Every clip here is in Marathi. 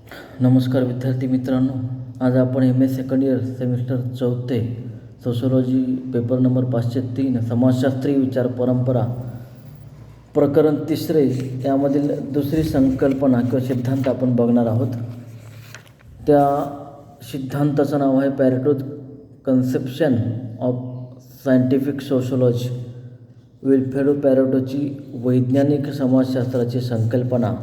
नमस्कार विद्यार्थी मित्रांनो, आज आपण MS सेकंड इयर सेमिस्टर चौथे सोशोलॉजी पेपर नंबर 503 समाजशास्त्रीय विचार परंपरा प्रकरण तिसरे यामधील दुसरी संकल्पना किंवा सिद्धांत आपण बघणार आहोत. त्या सिद्धांताचं नाव आहे Pareto's conception of scientific sociology. Vilfredo पॅरेटोची वैज्ञानिक समाजशास्त्राची संकल्पना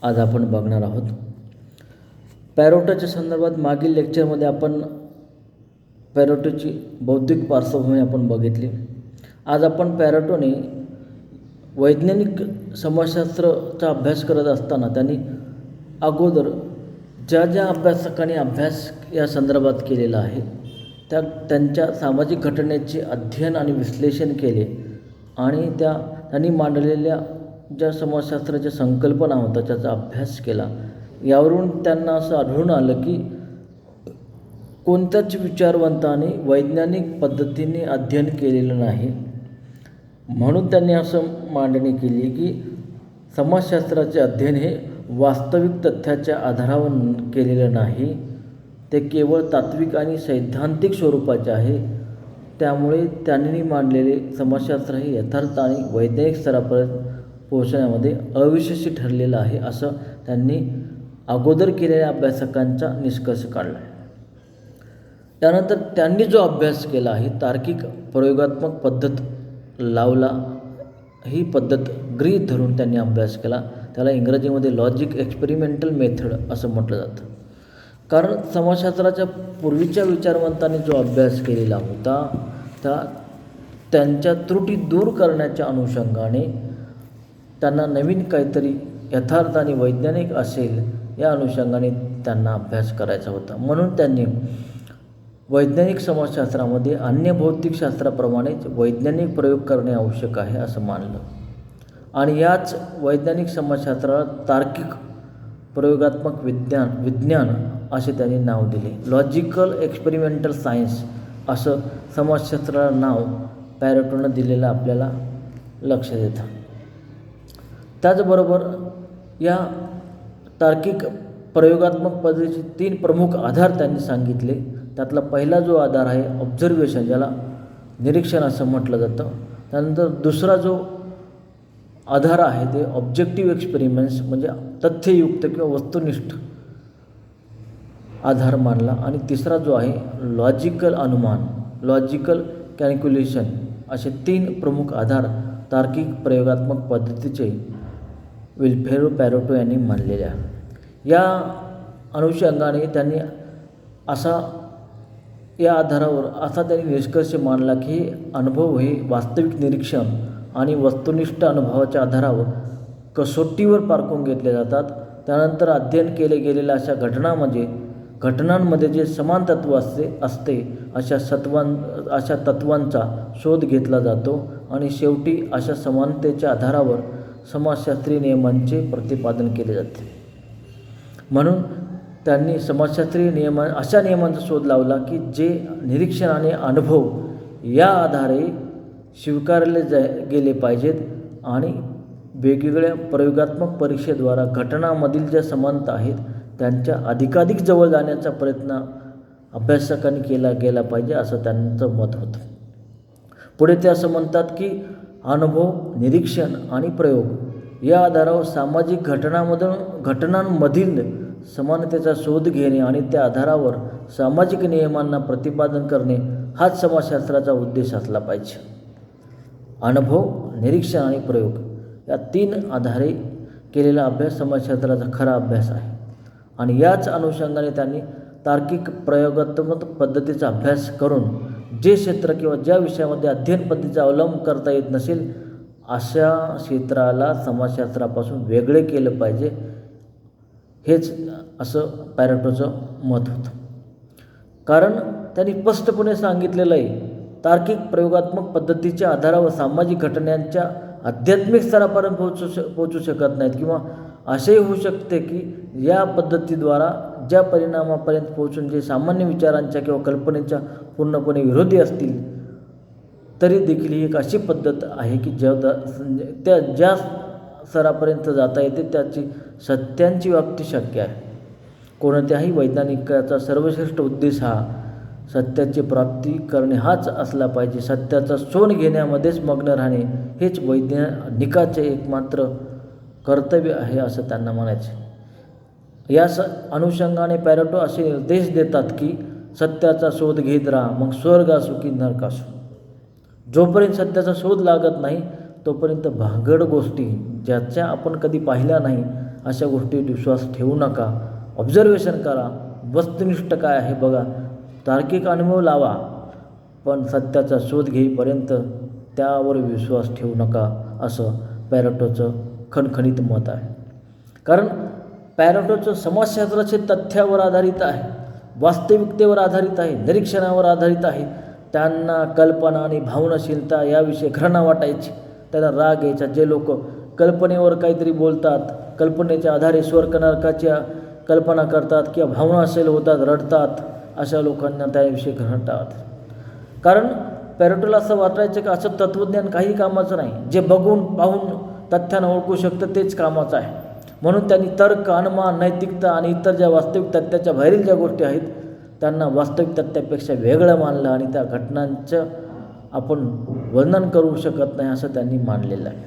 आज आपण बघणार आहोत. पॅरेटोच्या संदर्भात मागील लेक्चरमध्ये आपण पॅरेटोची बौद्धिक पार्श्वभूमी आपण बघितली. आज आपण पॅरेटोने वैज्ञानिक समाजशास्त्राचा अभ्यास करत असताना त्यांनी अगोदर ज्या अभ्यासकांनी अभ्यास या संदर्भात केलेला आहे त्यांच्या सामाजिक घटनेचे अध्ययन आणि विश्लेषण केले आणि त्यांनी मांडलेल्या ज्या समाजशास्त्राच्या संकल्पना होत्या त्याचा अभ्यास केला. यावरून त्यांना असं आढळून आलं की कोणत्याच विचारवंताने वैज्ञानिक पद्धतीने अध्ययन केलेलं नाही. म्हणून त्यांनी असं मांडणी केली की समाजशास्त्राचे अध्ययन हे वास्तविक तथ्याच्या आधारावर केलेलं नाही, ते केवळ तात्विक आणि सैद्धांतिक स्वरूपाचे आहे. त्यामुळे त्यांनी मांडलेले समाजशास्त्र हे यथार्थ आणि वैज्ञानिक स्तरापर्यंत पोहोचण्यामध्ये अयशस्वी ठरलेलं आहे, असं त्यांनी अगोदर केलेल्या अभ्यासकांचा निष्कर्ष काढला. त्यानंतर त्यांनी जो अभ्यास केला आहे तार्किक प्रयोगात्मक पद्धत लावला. ही पद्धत गृहीत धरून त्यांनी अभ्यास केला. त्याला इंग्रजीमध्ये लॉजिक एक्सपेरिमेंटल मेथड असं म्हटलं जातं. कारण समाजशास्त्राच्या पूर्वीच्या विचारवंतांनी जो अभ्यास केलेला होता त्यांच्या त्रुटी दूर करण्याच्या अनुषंगाने त्यांना नवीन काहीतरी यथार्थ आणि वैज्ञानिक असेल या अनुषंगाने त्यांना अभ्यास करायचा होता. म्हणून त्यांनी वैज्ञानिक समाजशास्त्रामध्ये अन्य भौतिकशास्त्राप्रमाणेच वैज्ञानिक प्रयोग करणे आवश्यक आहे असं मानलं आणि याच वैज्ञानिक समाजशास्त्राला तार्किक प्रयोगात्मक विज्ञान असे त्यांनी नाव दिले. लॉजिकल एक्सपेरिमेंटल सायन्स असं समाजशास्त्राला नाव पॅरेटोनं दिलेलं आपल्याला लक्षात येतं. त्याचबरोबर या तार्किक प्रयोगात्मक पद्धतीचे 3 प्रमुख आधार त्यांनी सांगितले. त्यातला पहिला जो आधार आहे ऑब्झर्वेशन, ज्याला निरीक्षण असं म्हटलं जातं. त्यानंतर दुसरा जो आधार आहे ते ऑब्जेक्टिव्ह एक्सपेरिमेंट्स म्हणजे तथ्ययुक्त किंवा वस्तुनिष्ठ आधार मानला आणि तिसरा जो आहे लॉजिकल अनुमान, लॉजिकल कॅल्क्युलेशन असे 3 प्रमुख आधार तार्किक प्रयोगात्मक पद्धतीचे विल्फ्रेडो पॅरेटो यांनी मानलेले आहे. या अनुषंगाने त्यांनी या आधारावर त्यांनी निष्कर्ष मांडला की अनुभव हे वास्तविक निरीक्षण आणि वस्तुनिष्ठ अनुभवाच्या आधारावर कसोटीवर पारखून घेतले जातात. त्यानंतर अध्ययन केले गेलेल्या अशा घटनांमध्ये जे समान तत्व असते अशा तत्वांचा शोध घेतला जातो आणि शेवटी अशा समानतेच्या आधारावर समाजशास्त्रीय नियमांचे प्रतिपादन केले जाते. म्हणून त्यांनी समाजशास्त्रीय अशा नियमांचा शोध लावला की जे निरीक्षण आणि अनुभव या आधारे स्वीकारले गेले पाहिजेत आणि वेगवेगळ्या प्रयोगात्मक परीक्षेद्वारा घटनांमधील ज्या समानता आहेत त्यांच्या अधिकाधिक जवळ जाण्याचा प्रयत्न अभ्यासकांनी केला गेला पाहिजे असं त्यांचं मत होतं. पुढे ते असं म्हणतात की अनुभव, निरीक्षण आणि प्रयोग या आधारावर सामाजिक घटनांमधील समानतेचा शोध घेणे आणि त्या आधारावर सामाजिक नियमांना प्रतिपादन करणे हाच समाजशास्त्राचा उद्देश असला पाहिजे. अनुभव, निरीक्षण आणि प्रयोग या 3 आधारे केलेला अभ्यास समाजशास्त्राचा खरा अभ्यास आहे आणि याच अनुषंगाने त्यांनी तार्किक प्रयोगात्मक पद्धतीचा अभ्यास करून जे क्षेत्र किंवा ज्या विषयामध्ये अध्ययन पद्धतीचा अवलंब करता येत नसेल अशा क्षेत्राला समाजशास्त्रापासून वेगळे केलं पाहिजे, हेच असं पॅरेटोचं मत होतं. कारण त्यांनी स्पष्टपणे सांगितलेलं आहे तार्किक प्रयोगात्मक पद्धतीच्या आधारावर सामाजिक घटनांच्या आध्यात्मिक स्तरापर्यंत पोहोचू शकत नाहीत किंवा असेही होऊ शकते की या पद्धतीद्वारा ज्या परिणामापर्यंत पोहोचून जे सामान्य विचारांच्या किंवा कल्पनेच्या पूर्णपणे विरोधी असतील तरी देखील ही एक अशी पद्धत आहे की ज्या स्तरापर्यंत जाता येते त्याची सत्यांची व्याप्ती शक्य आहे. कोणत्याही वैज्ञानिकाचा सर्वश्रेष्ठ उद्देश हा सत्याची प्राप्ती करणे हाच असला पाहिजे. सत्याचा शोध घेण्यामध्येच मग्न राहणे हेच वैज्ञानिकाचे एकमात्र कर्तव्य आहे असं त्यांना म्हणायचे. या अनुषंगाने पॅरेटो असे निर्देश देतात की सत्याचा शोध घेत राहा, मग स्वर्ग असो की नरक असो. जोपर्यंत सत्याचा शोध लागत नाही तोपर्यंत भांगड गोष्टी ज्याच्या आपण कधी पाहिल्या नाही अशा गोष्टीत विश्वास ठेवू नका. ऑब्झर्वेशन करा, वस्तुनिष्ठ काय आहे बघा, तार्किक अनुभव लावा, पण सत्याचा शोध घेईपर्यंत त्यावर विश्वास ठेवू नका असं पॅरेटोचं खणखणीत मत आहे. कारण पॅरेटोचं समाजशास्त्राचे तथ्यावर आधारित आहे, वास्तविकतेवर आधारित आहे, निरीक्षणावर आधारित आहे. त्यांना कल्पना आणि भावनाशीलता याविषयी घृणा वाटायची, त्यांना राग यायचा. जे लोक कल्पनेवर काहीतरी बोलतात, कल्पनेच्या आधारे स्वर्ग नरकाच्या कल्पना करतात किंवा भावनाशील होतात, रडतात, अशा लोकांना त्याविषयी घृणा. कारण पॅरेटोला असं वाटायचं की असं तत्त्वज्ञान काही कामाचं नाही, जे बघून पाहून तथ्यानं ओळखू शकतं तेच कामाचं आहे. म्हणून त्यांनी तर्क, अनुमान, नैतिकता आणि इतर ज्या वास्तविक तथ्याच्या बाहेरील ज्या गोष्टी आहेत त्यांना वास्तविक तथ्यापेक्षा वेगळं मानलं आणि त्या घटनांचं आपण वर्णन करू शकत नाही असं त्यांनी मानलेलं आहे.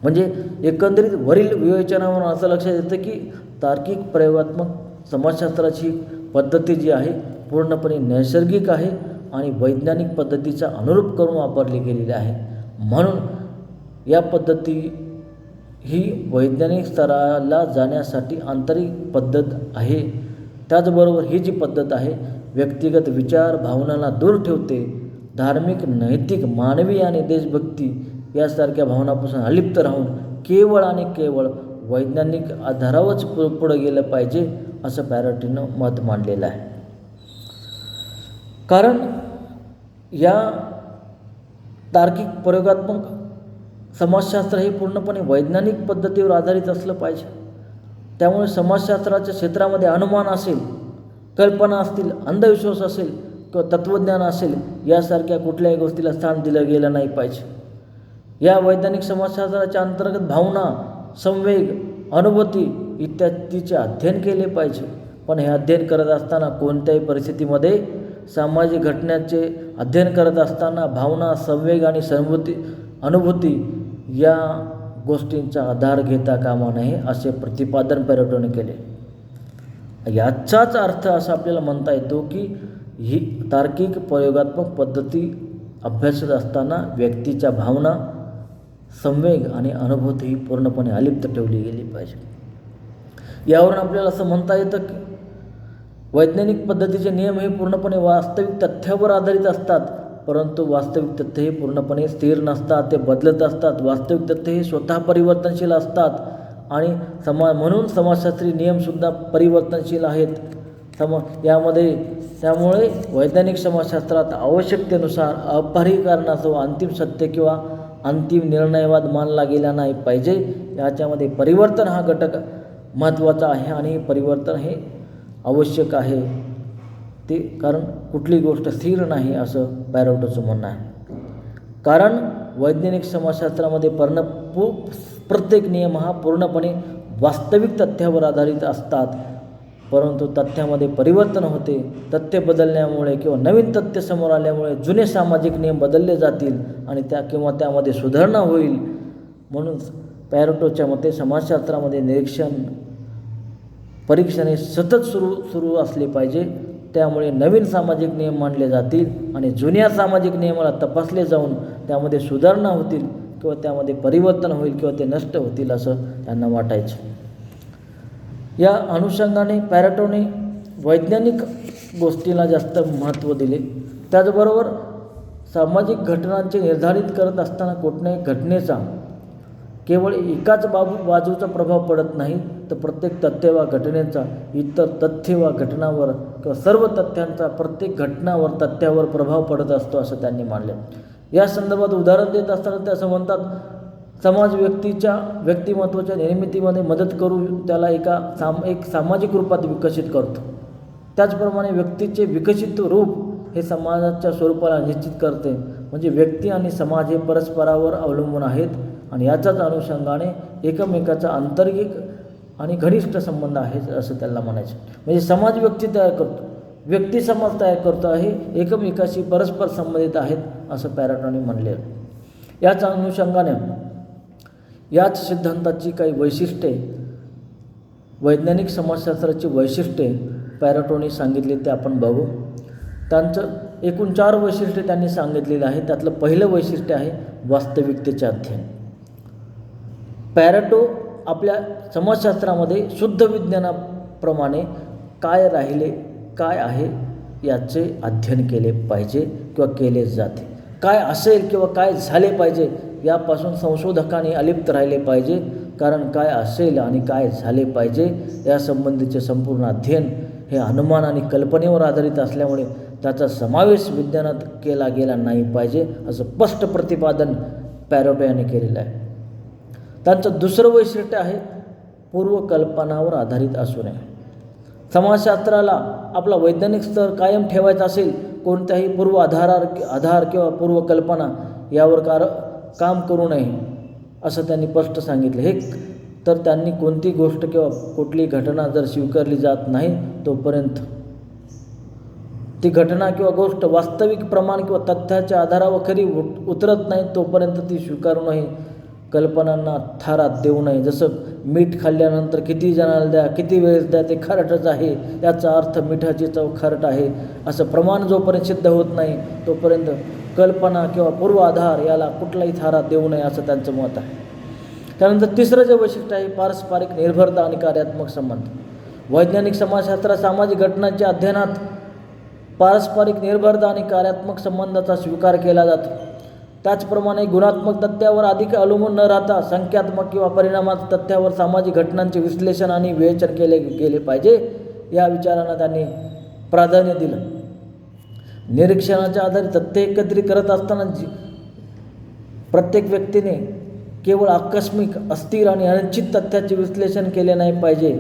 म्हणजे एकंदरीत वरील विवेचनावरून असं लक्षात येतं की तार्किक प्रयोगात्मक समाजशास्त्राची पद्धती जी आहे पूर्णपणे नैसर्गिक आहे आणि वैज्ञानिक पद्धतीचा अनुरूप करून वापरली गेलेली आहे. म्हणून या पद्धती ही वैज्ञानिक स्तराला जाण्यासाठी आंतरिक पद्धत आहे. त्याचबरोबर ही जी पद्धत आहे व्यक्तिगत विचार भावनांना दूर ठेवते. धार्मिक, नैतिक, मानवी आणि देशभक्ती यासारख्या भावनापासून अलिप्त राहून केवळ आणि केवळ वैज्ञानिक आधारावरच पुढे गेलं पाहिजे असं पॅरेटोनं मत मांडलेलं आहे. कारण या तार्किक प्रयोगात्मक समाजशास्त्र हे पूर्णपणे वैज्ञानिक पद्धतीवर आधारित असलं पाहिजे. त्यामुळे समाजशास्त्राच्या क्षेत्रामध्ये अनुमान असेल, कल्पना असतील, अंधविश्वास असेल किंवा तत्त्वज्ञान असेल यासारख्या कुठल्याही गोष्टीला स्थान दिलं गेलं नाही पाहिजे. या वैज्ञानिक समाजशास्त्राच्या अंतर्गत भावना, संवेग, अनुभूती इत्यादीचे अध्ययन केले पाहिजे. पण हे अध्ययन करत असताना कोणत्याही परिस्थितीमध्ये सामाजिक घटनांचे अध्ययन करत असताना भावना, संवेग आणि अनुभूती या गोष्टींचा आधार घेता कामा नये असे प्रतिपादन पॅरेटोने केले. याचाच अर्थ असा आपल्याला म्हणता येतो की ही तार्किक प्रयोगात्मक पद्धती अभ्यासत असताना व्यक्तीच्या भावना, संवेग आणि अनुभूती ही पूर्णपणे अलिप्त ठेवली गेली पाहिजे. यावरून आपल्याला असं म्हणता येतं की वैज्ञानिक पद्धतीचे नियम हे पूर्णपणे वास्तविक तथ्यावर आधारित असतात, परंतु वास्तविक तथ्य हे पूर्णपणे स्थिर नसतात, ते बदलत असतात. वास्तविक तथ्य हे स्वतः परिवर्तनशील असतात आणि म्हणून समाजशास्त्रीय नियमसुद्धा परिवर्तनशील आहेत. त्यामुळे वैज्ञानिक समाजशास्त्रात आवश्यकतेनुसार अपरिकरणासह अंतिम सत्य किंवा अंतिम निर्णयवाद मानला गेला नाही पाहिजे. याच्यामध्ये परिवर्तन हा घटक महत्त्वाचा आहे आणि परिवर्तन हे आवश्यक आहे. ते कारण कुठली गोष्ट स्थिर नाही असं पॅरेटोचं म्हणणं आहे. कारण वैज्ञानिक समाजशास्त्रामध्ये प्रत्येक नियम हा पूर्णपणे वास्तविक तथ्यावर आधारित असतात, परंतु तथ्यामध्ये परिवर्तन होते. तथ्य बदलण्यामुळे किंवा नवीन तथ्य समोर आल्यामुळे जुने सामाजिक नियम बदलले जातील आणि त्यामध्ये सुधारणा होईल. म्हणून पॅरेटोच्या मते समाजशास्त्रामध्ये निरीक्षण, परीक्षण हे सतत सुरू असले पाहिजे. त्यामुळे नवीन सामाजिक नियम मांडले जातील आणि जुन्या सामाजिक नियमाला तपासले जाऊन त्यामध्ये सुधारणा होतील किंवा त्यामध्ये परिवर्तन होईल किंवा ते नष्ट होतील असं त्यांना वाटायचं. या अनुषंगाने पॅरेटोने वैज्ञानिक गोष्टीला जास्त महत्त्व दिले. त्याचबरोबर सामाजिक घटनांचे निर्धारित करत असताना कुठल्याही घटनेचा केवळ एकाच बाजूचा प्रभाव पडत नाही, तर प्रत्येक तथ्य वा घटनेचा इतर तथ्य वा घटनावर किंवा सर्व तथ्यांचा प्रत्येक घटनावर तथ्यावर प्रभाव पडत असतो असं त्यांनी मानले. या संदर्भात उदाहरण देत असताना ते असं म्हणतात, समाज व्यक्तीच्या व्यक्तिमत्वाच्या निर्मितीमध्ये मदत करून त्याला एक सामाजिक रूपात विकसित करतो. त्याचप्रमाणे व्यक्तीचे विकसित रूप हे समाजाच्या स्वरूपाला निश्चित करते. म्हणजे व्यक्ती आणि समाज हे परस्परावर अवलंबून आहेत आणि याच्याच अनुषंगाने एकमेकाचा आणि घनिष्ठ संबंध आहे असं त्याला म्हणायचं. म्हणजे समाज व्यक्ती तयार करतो, व्यक्ती समाज तयार करतो आहे, एकमेकाशी परस्पर संबंधित आहेत असं पॅरेटोने म्हणले. याच अनुषंगाने याच सिद्धांताची काही वैशिष्ट्ये, वैज्ञानिक समाजशास्त्राची वैशिष्ट्ये पॅरेटोने सांगितली ते आपण बघू. त्यांचं एकूण 4 वैशिष्ट्ये त्यांनी सांगितलेली आहे. त्यातलं पहिलं वैशिष्ट्य आहे वास्तविकतेचे अध्ययन. पॅरेटो आपल्या समाजशास्त्रामध्ये शुद्ध विज्ञानाप्रमाणे काय राहिले, काय आहे याचे अध्ययन केले पाहिजे किंवा केले जाते. काय असेल किंवा काय झाले पाहिजे यापासून संशोधकांनी अलिप्त राहिले पाहिजे, कारण काय असेल आणि काय झाले पाहिजे यासंबंधीचे संपूर्ण अध्ययन हे अनुमान आणि कल्पनेवर आधारित असल्यामुळे त्याचा समावेश विज्ञानात केला गेला नाही पाहिजे असं स्पष्ट प्रतिपादन पॅरेटो यांनी केलेलं आहे. त्यांचं दुसरं वैशिष्ट्य आहे पूर्वकल्पनावर आधारित असू नये. समाजशास्त्राला आपला वैज्ञानिक स्तर कायम ठेवायचा असेल, कोणत्याही आधार किंवा पूर्वकल्पना यावर काम करू नये असं त्यांनी स्पष्ट सांगितलं. हे तर त्यांनी कोणती गोष्ट किंवा कुठली घटना जर स्वीकारली जात नाही तोपर्यंत, ती घटना किंवा गोष्ट वास्तविक प्रमाण किंवा तथ्याच्या आधारावर खरी उतरत नाही तोपर्यंत ती स्वीकारू नये, कल्पनांना थारात देऊ नये. जसं मीठ खाल्ल्यानंतर किती जणांना द्या, किती वेळेस द्या, ते खारटच आहे, याचा अर्थ मिठाची चव खारट आहे असं प्रमाण जोपर्यंत सिद्ध होत नाही तोपर्यंत कल्पना किंवा पूर्वाधार याला कुठलाही थारा देऊ नये असं त्यांचं मत आहे. त्यानंतर तिसरं जे वैशिष्ट्य आहे पारस्परिक निर्भरता आणि कार्यात्मक संबंध. वैज्ञानिक समाजशास्त्रात सामाजिक घटनांच्या अध्ययनात पारस्परिक निर्भरता आणि कार्यात्मक संबंधाचा स्वीकार केला जातो. त्याचप्रमाणे गुणात्मक तथ्यावर अधिक अवलंबून न राहता संख्यात्मक किंवा परिणामात्मक तथ्यावर सामाजिक घटनांचे विश्लेषण आणि विवेचन केले गेले पाहिजे या विचारांना त्यांनी प्राधान्य दिलं. निरीक्षणाच्या आधारे तथ्य एकत्रित करत असताना प्रत्येक व्यक्तीने केवळ आकस्मिक, अस्थिर आणि अनिश्चित तथ्याचे विश्लेषण केले नाही पाहिजे,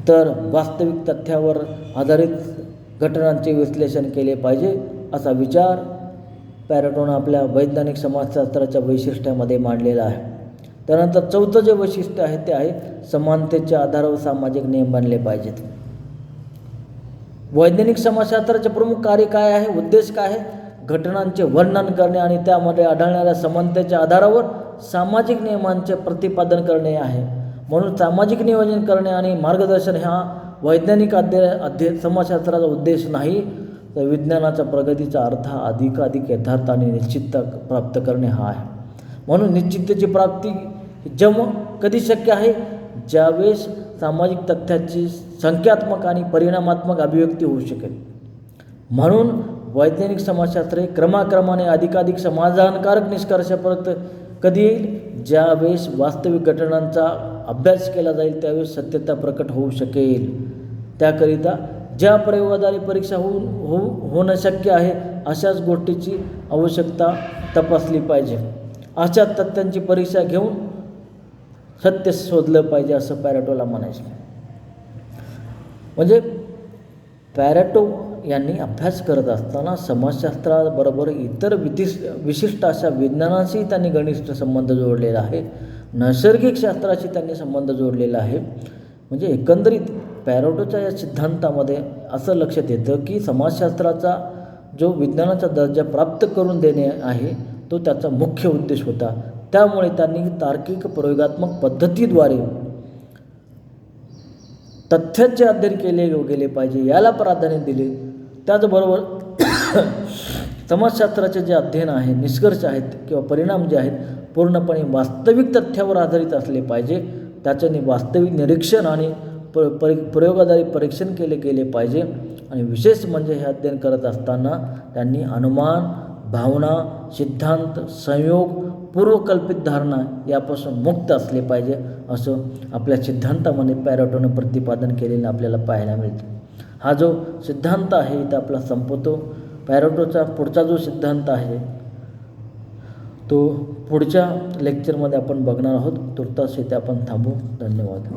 तर वास्तविक तथ्यावर आधारित घटनांचे विश्लेषण केले पाहिजे असा विचार पॅरेटोनं आपल्या वैज्ञानिक समाजशास्त्राच्या वैशिष्ट्यामध्ये मांडलेला आहे. त्यानंतर चौथं जे वैशिष्ट्य आहे ते आहे समानतेच्या आधारावर सामाजिक नियम बनले पाहिजेत. वैज्ञानिक समाजशास्त्राचे प्रमुख कार्य काय आहे, उद्देश काय आहे? घटनांचे वर्णन करणे आणि त्यामध्ये आढळणाऱ्या समानतेच्या आधारावर सामाजिक नियमांचे प्रतिपादन करणे आहे. म्हणून सामाजिक नियोजन करणे आणि मार्गदर्शन हा वैज्ञानिक अध्ययन समाजशास्त्राचा उद्देश नाही, तर विज्ञानाचा प्रगतीचा अर्थ अधिकाधिक यथार्थ आणि निश्चितता प्राप्त करणे हा आहे. म्हणून निश्चिततेची प्राप्ती कधी शक्य आहे? ज्यावेळेस सामाजिक तथ्याची संख्यात्मक आणि परिणामात्मक अभिव्यक्ती होऊ शकेल. म्हणून वैज्ञानिक समाजशास्त्र हे क्रमाक्रमाने अधिकाधिक समाधानकारक निष्कर्षापर्यंत कधी येईल? ज्यावेळेस वास्तविक घटनांचा अभ्यास केला जाईल त्यावेळेस सत्यता प्रकट होऊ शकेल. त्याकरिता ज्या प्रयोगाद्वारे परीक्षा होणं शक्य आहे अशाच गोष्टीची आवश्यकता तपासली पाहिजे. अशा तथ्यांची परीक्षा घेऊन सत्य शोधलं पाहिजे असं पॅरेटोला म्हणायचं. म्हणजे पॅरेटो यांनी अभ्यास करत असताना समाजशास्त्राबरोबर इतर विशिष्ट अशा विज्ञानाशी त्यांनी घनिष्ठ संबंध जोडलेला आहे, नैसर्गिक शास्त्राशी त्यांनी संबंध जोडलेला आहे. म्हणजे एकंदरीत पॅरेटोच्या या सिद्धांतामध्ये असं लक्षात येतं की समाजशास्त्राचा जो विज्ञानाचा दर्जा प्राप्त करून देणे आहे तो त्याचा मुख्य उद्देश होता. त्यामुळे त्यांनी तार्किक प्रयोगात्मक पद्धतीद्वारे तथ्याचे अध्ययन केले गेले पाहिजे याला प्राधान्य दिले. त्याचबरोबर समाजशास्त्राचे जे अध्ययन आहे, निष्कर्ष आहेत किंवा परिणाम जे आहेत पूर्णपणे वास्तविक तथ्यावर आधारित असले पाहिजे. त्याच्याने वास्तविक निरीक्षण आणि प्रयोगाद्वारे परीक्षण केले गेले पाहिजे. आणि विशेष म्हणजे हे अध्ययन करत असताना त्यांनी अनुमान, भावना, सिद्धांत, संयोग, पूर्वकल्पित धारणा यापासून मुक्त असले पाहिजे असं आपल्या सिद्धांतामध्ये पॅरेटोनं प्रतिपादन केलेलं आपल्याला पाहायला मिळतं. हा जो सिद्धांत आहे इथं आपला संपतो. पॅरेटोचा पुढचा जो सिद्धांत आहे तो पुढच्या लेक्चरमध्ये आपण बघणार आहोत. तुर्तास इथे आपण थांबू. धन्यवाद.